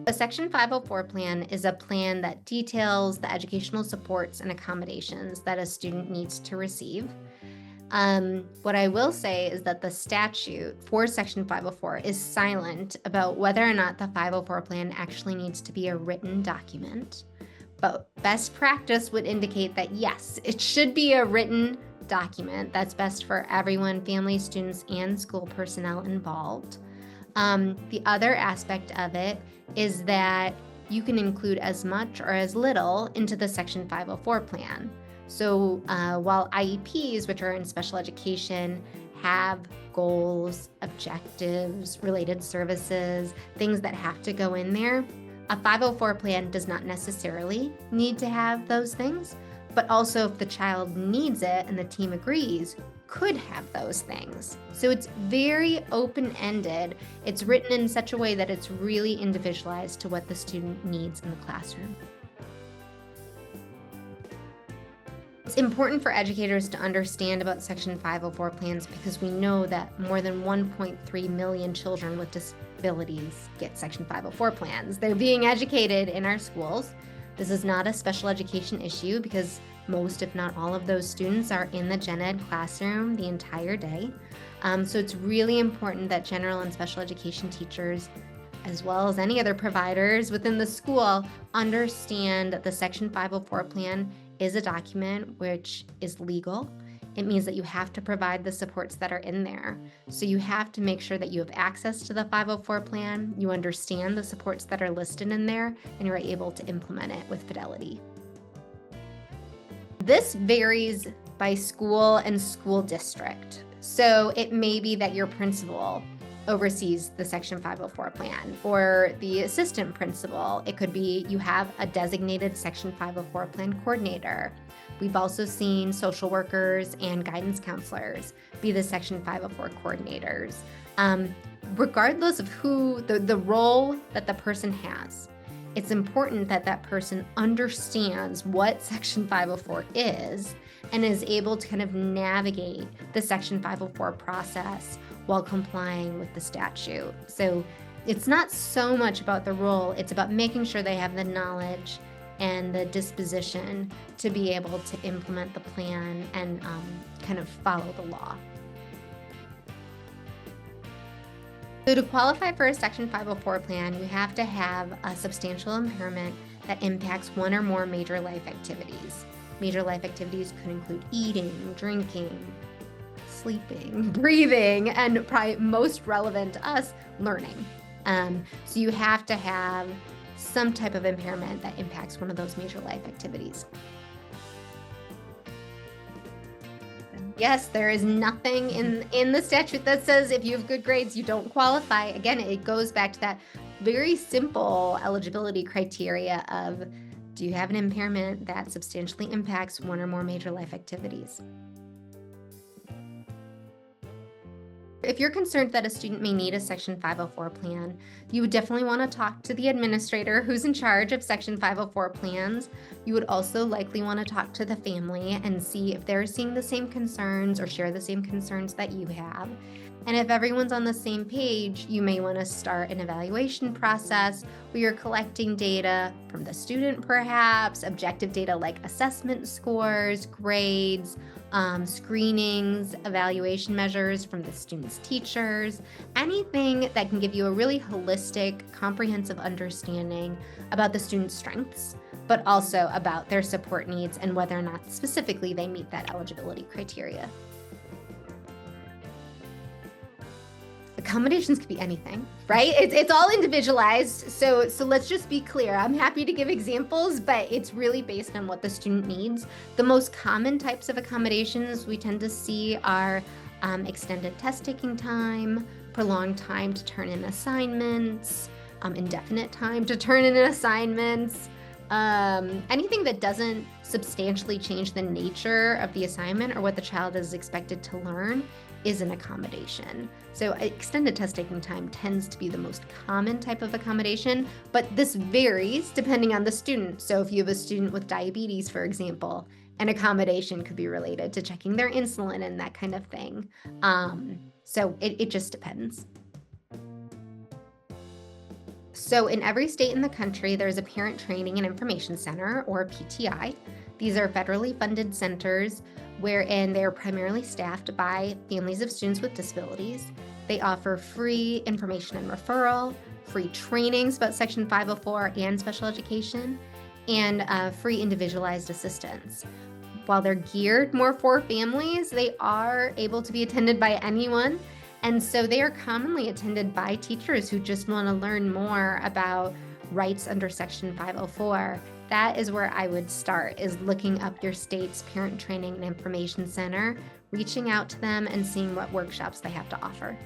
A Section 504 plan is a plan that details the educational supports and accommodations that a student needs to receive. What I will say is that the statute for Section 504 is silent about whether or not the 504 plan actually needs to be a written document. But best practice would indicate that yes, it should be a written document that's best for everyone, families, students, and school personnel involved. The other aspect of it is that you can include as much or as little into the Section 504 plan. So while IEPs, which are in special education, have goals, objectives, related services, things that have to go in there, a 504 plan does not necessarily need to have those things, but also if the child needs it and the team agrees, could have those things. So it's very open-ended. It's written in such a way that it's really individualized to what the student needs in the classroom. It's important for educators to understand about Section 504 plans because we know that more than 1.3 million children with disabilities get Section 504 plans. They're being educated in our schools. This is not a special education issue because most, if not all, of those students are in the gen ed classroom the entire day. So it's really important that general and special education teachers, as well as any other providers within the school, understand that the Section 504 plan is a document which is legal. It means that you have to provide the supports that are in there. So you have to make sure that you have access to the 504 plan, you understand the supports that are listed in there, and you're able to implement it with fidelity. This varies by school and school district. So it may be that your principal oversees the Section 504 plan, or the assistant principal. It could be you have a designated Section 504 plan coordinator. We've also seen social workers and guidance counselors be the Section 504 coordinators. Regardless of who the role that the person has, it's important that that person understands what Section 504 is and is able to kind of navigate the Section 504 process while complying with the statute. So it's not so much about the role, it's about making sure they have the knowledge and the disposition to be able to implement the plan and kind of follow the law. So to qualify for a Section 504 plan, you have to have a substantial impairment that impacts one or more major life activities. Major life activities could include eating, drinking, sleeping, breathing, and probably most relevant to us, learning. So you have to have some type of impairment that impacts one of those major life activities. Yes, there is nothing in the statute that says if you have good grades, you don't qualify. Again, it goes back to that very simple eligibility criteria of, do you have an impairment that substantially impacts one or more major life activities? If you're concerned that a student may need a Section 504 plan, you would definitely want to talk to the administrator who's in charge of Section 504 plans. You would also likely want to talk to the family and see if they're seeing the same concerns or share the same concerns that you have. And if everyone's on the same page, you may want to start an evaluation process where you're collecting data from the student perhaps, objective data like assessment scores, grades, screenings, evaluation measures from the student's teachers, anything that can give you a really holistic, comprehensive understanding about the student's strengths, but also about their support needs and whether or not specifically they meet that eligibility criteria. Accommodations could be anything, right? It's all individualized. So let's just be clear. I'm happy to give examples, but it's really based on what the student needs. The most common types of accommodations we tend to see are extended test taking time, prolonged time to turn in assignments, indefinite time to turn in assignments, anything that doesn't substantially change the nature of the assignment or what the child is expected to learn is an accommodation. So extended test taking time tends to be the most common type of accommodation, but this varies depending on the student. So if you have a student with diabetes, for example, an accommodation could be related to checking their insulin and that kind of thing. So it just depends. So in every state in the country, there's a Parent Training and Information Center, or PTI. These are federally funded centers wherein they are primarily staffed by families of students with disabilities. They offer free information and referral, free trainings about Section 504 and special education, and free individualized assistance. While they're geared more for families, they are able to be attended by anyone. And so they are commonly attended by teachers who just want to learn more about rights under Section 504. That is where I would start, is looking up your state's Parent Training and Information Center, reaching out to them and seeing what workshops they have to offer.